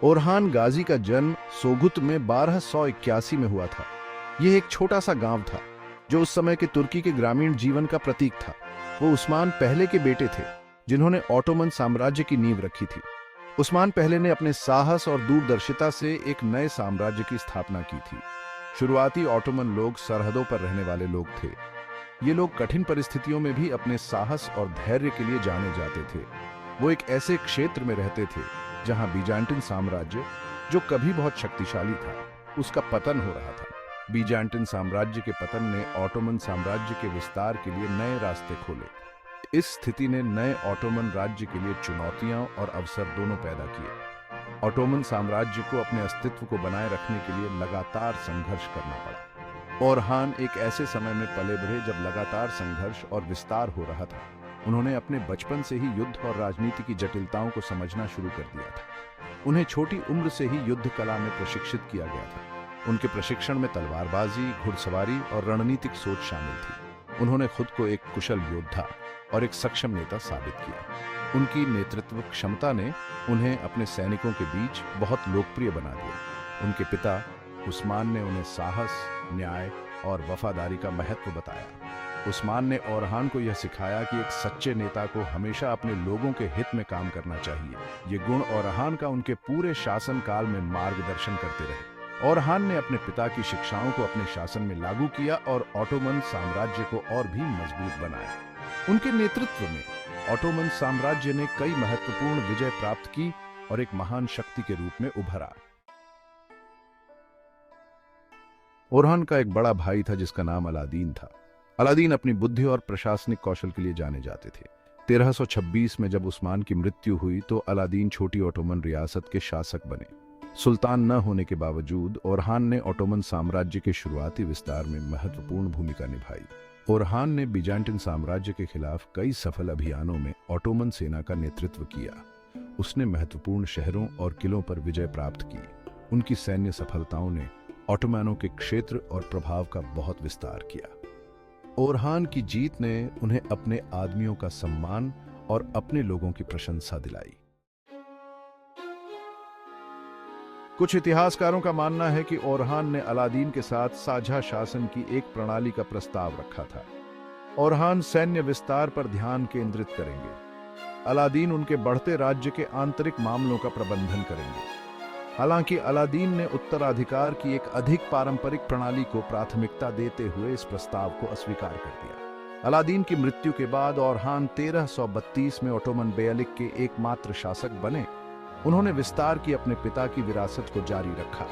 ओरहान गाजी का जन्म सोगुत में 1281 में हुआ था। यह एक छोटा सा गांव था जो उस समय के तुर्की के ग्रामीण जीवन का प्रतीक था। वो उस्मान पहले के बेटे थे जिन्होंने ऑटोमन साम्राज्य की नींव रखी थी। उस्मान पहले ने अपने साहस और दूरदर्शिता से एक नए साम्राज्य की स्थापना की थी। शुरुआती ऑटोमन लोग सरहदों पर रहने वाले लोग थे। ये लोग कठिन परिस्थितियों में भी अपने साहस और धैर्य के लिए जाने जाते थे। वो एक ऐसे क्षेत्र में रहते थे जहां बीजांटिन साम्राज्य, जो कभी बहुत शक्तिशाली था, उसका पतन हो रहा था। बीजांटिन साम्राज्य के पतन ने ऑटोमन साम्राज्य के विस्तार के लिए नए रास्ते खोले। इस स्थिति ने नए ऑटोमन राज्य के लिए चुनौतियां और अवसर दोनों पैदा किए। ऑटोमन साम्राज्य को अपने अस्तित्व को बनाए रखने के लिए लगातार संघर्ष करना पड़ा। ओरहान एक ऐसे समय में पले बढ़े जब लगातार संघर्ष और विस्तार हो रहा था। उन्होंने अपने बचपन से ही युद्ध और राजनीति की जटिलताओं को समझना शुरू कर दिया था। उन्हें छोटी उम्र से ही युद्ध कला में प्रशिक्षित किया गया था। उनके प्रशिक्षण में तलवारबाजी, घुड़सवारी और रणनीतिक सोच शामिल थी। उन्होंने खुद को एक कुशल योद्धा और एक सक्षम नेता साबित किया। उनकी नेतृत्व क्षमता ने उन्हें अपने सैनिकों के बीच बहुत लोकप्रिय बना दिया। उनके पिता उस्मान ने उन्हें साहस, न्याय और वफादारी का महत्व बताया। उस्मान ने ओरहान को यह सिखाया कि एक सच्चे नेता को हमेशा अपने लोगों के हित में काम करना चाहिए। ये गुण ओरहान का उनके पूरे शासन काल में मार्गदर्शन करते रहे। ओरहान ने अपने पिता की शिक्षाओं को अपने शासन में लागू किया और ऑटोमन साम्राज्य को और भी मजबूत बनाया। उनके नेतृत्व में ऑटोमन साम्राज्य ने कई महत्वपूर्ण विजय प्राप्त की और एक महान शक्ति के रूप में उभरा। ओरहान का एक बड़ा भाई था जिसका नाम अलादीन था। अलादीन अपनी बुद्धि और प्रशासनिक कौशल के लिए जाने जाते थे। 1326 में जब उस्मान की मृत्यु हुई तो अलादीन छोटी ऑटोमन रियासत के शासक बने। सुल्तान न होने के बावजूद ओरहान ने ऑटोमन साम्राज्य के शुरुआती विस्तार में महत्वपूर्ण भूमिका निभाई। ओरहान ने बीजांटिन साम्राज्य के खिलाफ कई सफल अभियानों में ऑटोमन सेना का नेतृत्व किया। उसने महत्वपूर्ण शहरों और किलों पर विजय प्राप्त की। उनकी सैन्य सफलताओं ने ऑटोमनों के क्षेत्र और प्रभाव का बहुत विस्तार किया। ओरहान की जीत ने उन्हें अपने आदमियों का सम्मान और अपने लोगों की प्रशंसा दिलाई। कुछ इतिहासकारों का मानना है कि ओरहान ने अलादीन के साथ साझा शासन की एक प्रणाली का प्रस्ताव रखा था। ओरहान सैन्य विस्तार पर ध्यान केंद्रित करेंगे। अलादीन उनके बढ़ते राज्य के आंतरिक मामलों का प्रबंधन करेंगे। हालांकि अलादीन ने उत्तराधिकार की एक अधिक पारंपरिक प्रणाली को प्राथमिकता देते हुए इस प्रस्ताव को अस्वीकार कर दिया। अलादीन की मृत्यु के बाद ओरहान 1332 में ओटोमन बेयलिक के एकमात्र शासक बने। उन्होंने विस्तार की अपने पिता की विरासत को जारी रखा।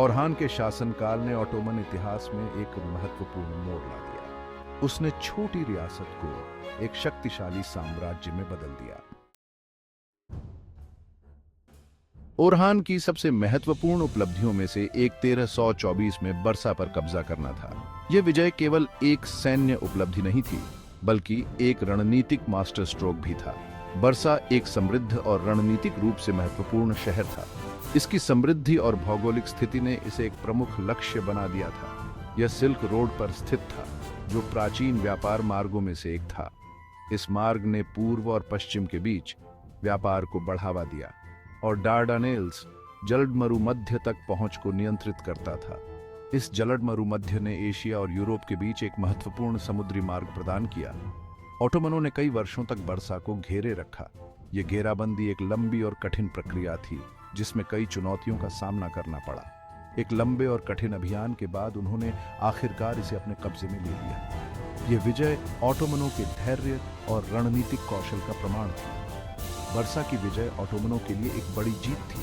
ओरहान के शासनकाल ने ओटोमन इतिहास में एक महत्वपूर्ण मोड़ ला दिया। उसने छोटी रियासत को एक शक्तिशाली साम्राज्य में बदल दिया। ओरहान की सबसे महत्वपूर्ण उपलब्धियों में से एक 1324 में बरसा पर कब्जा करना था। यह विजय केवल एक सैन्य उपलब्धि नहीं थी, बल्कि एक रणनीतिक मास्टर स्ट्रोक भी था। बरसा एक समृद्ध और रणनीतिक रूप से महत्वपूर्ण शहर था। इसकी समृद्धि और भौगोलिक स्थिति ने इसे एक प्रमुख लक्ष्य बना दिया था। यह सिल्क रोड पर स्थित था, जो प्राचीन व्यापार मार्गों में से एक था। इस मार्ग ने पूर्व और पश्चिम के बीच व्यापार को बढ़ावा दिया और डार्डानेल्स जलड मरुमध्य तक पहुंच को नियंत्रित करता था। इस जलड मरुमध्य ने एशिया और यूरोप के बीच एक महत्वपूर्ण समुद्री मार्ग प्रदान किया। ऑटोमनों ने कई वर्षों तक बरसा को घेरे रखा। यह घेराबंदी एक लंबी और कठिन प्रक्रिया थी, जिसमें कई चुनौतियों का सामना करना पड़ा। एक लंबे और कठिन अभियान के बाद उन्होंने आखिरकार इसे अपने कब्जे में ले लिया। यह विजय ऑटोमनों के धैर्य और रणनीतिक कौशल का प्रमाण था। बरसा की विजय ऑटोमनों के लिए एक बड़ी जीत थी।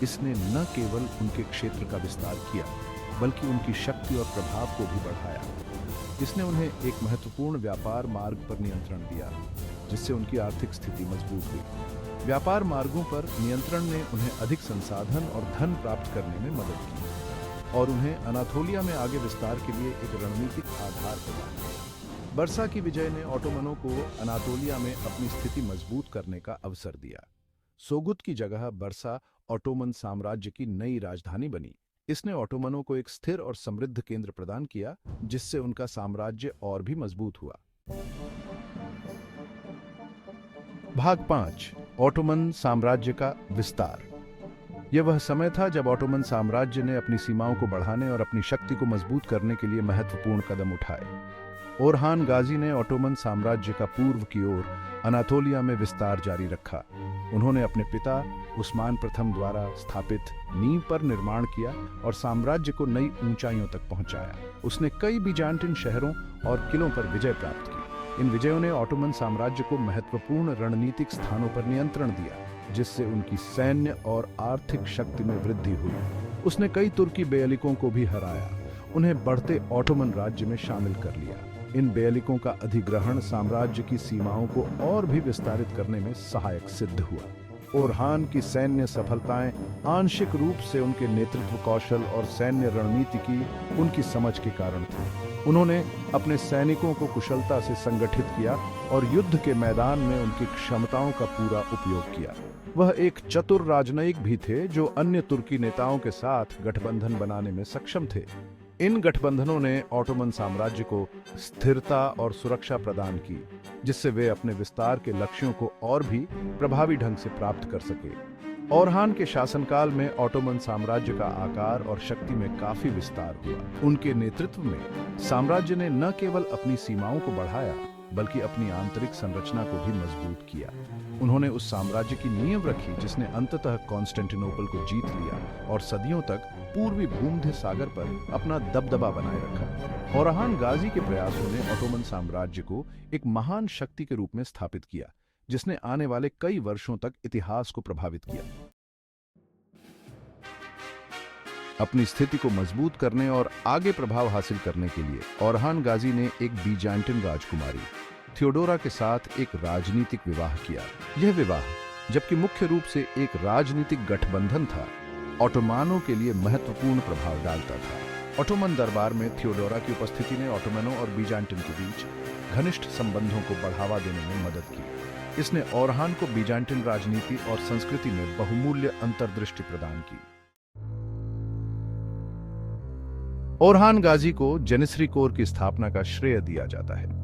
इसने न केवल उनके क्षेत्र का विस्तार किया, बल्कि उनकी शक्ति और प्रभाव को भी बढ़ाया। इसने उन्हें एक महत्वपूर्ण व्यापार मार्ग पर नियंत्रण दिया, जिससे उनकी आर्थिक स्थिति मजबूत हुई। व्यापार मार्गों पर नियंत्रण ने उन्हें अधिक संसाधन और धन प्राप्त करने में मदद की और उन्हें अनातोलिया में आगे विस्तार के लिए एक रणनीतिक आधार प्रदान किया। बरसा की विजय ने ऑटोमनों को अनातोलिया में अपनी स्थिति मजबूत करने का अवसर दिया। सोगुत की जगह बरसा ऑटोमन साम्राज्य की नई राजधानी बनी। इसने ऑटोमनों को एक स्थिर और समृद्ध केंद्र प्रदान किया, जिससे उनका साम्राज्य और भी मजबूत हुआ। भाग 5। ऑटोमन साम्राज्य का विस्तार। यह वह समय था जब ऑटोमन साम्राज्य ने अपनी सीमाओं को बढ़ाने और अपनी शक्ति को मजबूत करने के लिए महत्वपूर्ण कदम उठाए। ओरहान गाजी ने ऑटोमन साम्राज्य का पूर्व की ओर अनातोलिया में विस्तार जारी रखा। उन्होंने अपने पिता उस्मान प्रथम द्वारा स्थापित नींव पर निर्माण किया और साम्राज्य को नई ऊंचाइयों तक पहुंचाया। उसने कई बीजांटिन शहरों और किलों पर विजय प्राप्त की। इन विजयों ने ऑटोमन साम्राज्य को महत्वपूर्ण रणनीतिक स्थानों पर नियंत्रण दिया, जिससे उनकी सैन्य और आर्थिक शक्ति में वृद्धि हुई। उसने कई तुर्की बेयलिकों को भी हराया, उन्हें बढ़ते ऑटोमन राज्य में शामिल कर लिया। इन बेयलिकों का अधिग्रहण साम्राज्य की सीमाओं को और भी विस्तारित करने में सहायक सिद्ध हुआ। ओरहान की सैन्य सफलताएं आंशिक रूप से उनके नेतृत्व कौशल और सैन्य रणनीति की उनकी समझ के कारण थी। उन्होंने अपने सैनिकों को कुशलता से संगठित किया और युद्ध के मैदान में उनकी क्षमताओं का पूरा उपयोग किया। वह एक चतुर राजनयिक भी थे जो अन्य तुर्की नेताओं के साथ गठबंधन बनाने में सक्षम थे। इन गठबंधनों ने ऑटोमन साम्राज्य को स्थिरता और सुरक्षा प्रदान की, जिससे वे अपने विस्तार के लक्ष्यों को और भी प्रभावी ढंग से प्राप्त कर सके। ओरहान के शासनकाल में ऑटोमन साम्राज्य का आकार और शक्ति में काफी विस्तार हुआ। उनके नेतृत्व में साम्राज्य ने न केवल अपनी सीमाओं को बढ़ाया, बल्कि अपनी आंतरिक संरचना को भी मजबूत किया। उन्होंने उस साम्राज्य की नींव रखी जिसने अंततः कॉन्स्टेंटिनोपल को जीत लिया और सदियों तक पूर्वी भूमध्य सागर पर अपना दबदबा बनाए रखा। ओरहान गाजी के प्रयासों ने ऑटोमन साम्राज्य को एक महान शक्ति के रूप में स्थापित किया, जिसने आने वाले कई वर्षों तक इतिहास को प्रभावित किया। अपनी स्थिति को मजबूत करने और आगे प्रभाव हासिल करने के लिए ओरहान गाजी ने एक बीजांटिन राजकुमारी थियोडोरा के साथ एक राजनीतिक विवाह किया। यह विवाह, जबकि मुख्य रूप से एक राजनीतिक गठबंधन था, ऑटोमानों के लिए महत्वपूर्ण प्रभाव डालता था। ऑटोमन दरबार में थियोडोरा की उपस्थिति ने ऑटोमनों और बीजांटिन के बीच घनिष्ठ संबंधों को बढ़ावा देने में मदद की। इसने ओरहान को बीजांटिन राजनीति और संस्कृति में बहुमूल्य अंतर्दृष्टि प्रदान की। ओरहान गाजी को जेनिसरी कोर की स्थापना का श्रेय दिया जाता है।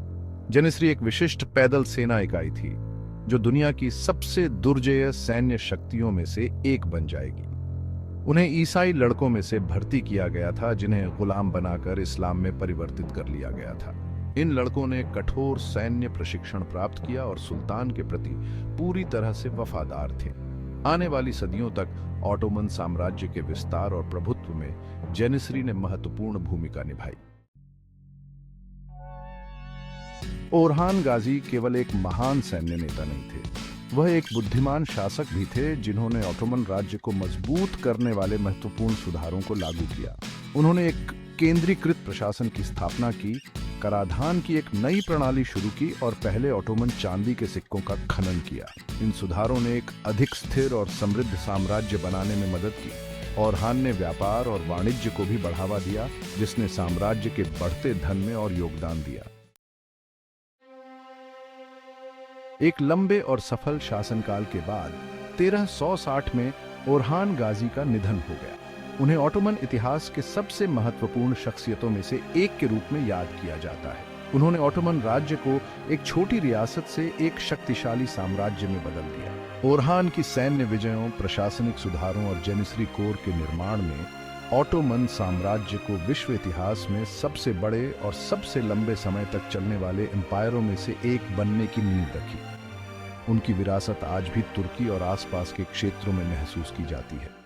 जेनिसरी एक विशिष्ट पैदल सेना इकाई थी जो दुनिया की सबसे दुर्जेय सैन्य शक्तियों में से एक बन जाएगी। उन्हें ईसाई लड़कों में से भर्ती किया गया था, जिन्हें गुलाम बनाकर इस्लाम में परिवर्तित कर लिया गया था। इन लड़कों ने कठोर सैन्य प्रशिक्षण प्राप्त किया और सुल्तान के प्रति पूरी तरह से वफादार थे। आने वाली सदियों तक ऑटोमन साम्राज्य के विस्तार और प्रभुत्व में जेनिसरी ने महत्वपूर्ण भूमिका निभाई। ओरहान गाजी केवल एक महान सैन्य नेता नहीं थे, वह एक बुद्धिमान शासक भी थे जिन्होंने ऑटोमन राज्य को मजबूत करने वाले महत्वपूर्ण सुधारों को लागू किया। उन्होंने एक केंद्रीकृत प्रशासन की स्थापना की, कराधान की एक नई प्रणाली शुरू की और पहले ऑटोमन चांदी के सिक्कों का खनन किया। इन सुधारों ने एक अधिक स्थिर और समृद्ध साम्राज्य बनाने में मदद की। ओरहान ने व्यापार और वाणिज्य को भी बढ़ावा दिया, जिसने साम्राज्य के बढ़ते धन में और योगदान दिया। एक लंबे और सफल शासनकाल के बाद 1360 में ओरहान गाजी का निधन हो गया। उन्हें ऑटोमन इतिहास के सबसे महत्वपूर्ण शख्सियतों में से एक के रूप में याद किया जाता है। उन्होंने ऑटोमन राज्य को एक छोटी रियासत से एक शक्तिशाली साम्राज्य में बदल दिया। ओरहान की सैन्य विजयों, प्रशासनिक सुधारों और जेनिसरी कोर के निर्माण में ऑटोमन साम्राज्य को विश्व इतिहास में सबसे बड़े और सबसे लंबे समय तक चलने वाले एम्पायरों में से एक बनने की नींव रखी। उनकी विरासत आज भी तुर्की और आसपास के क्षेत्रों में महसूस की जाती है।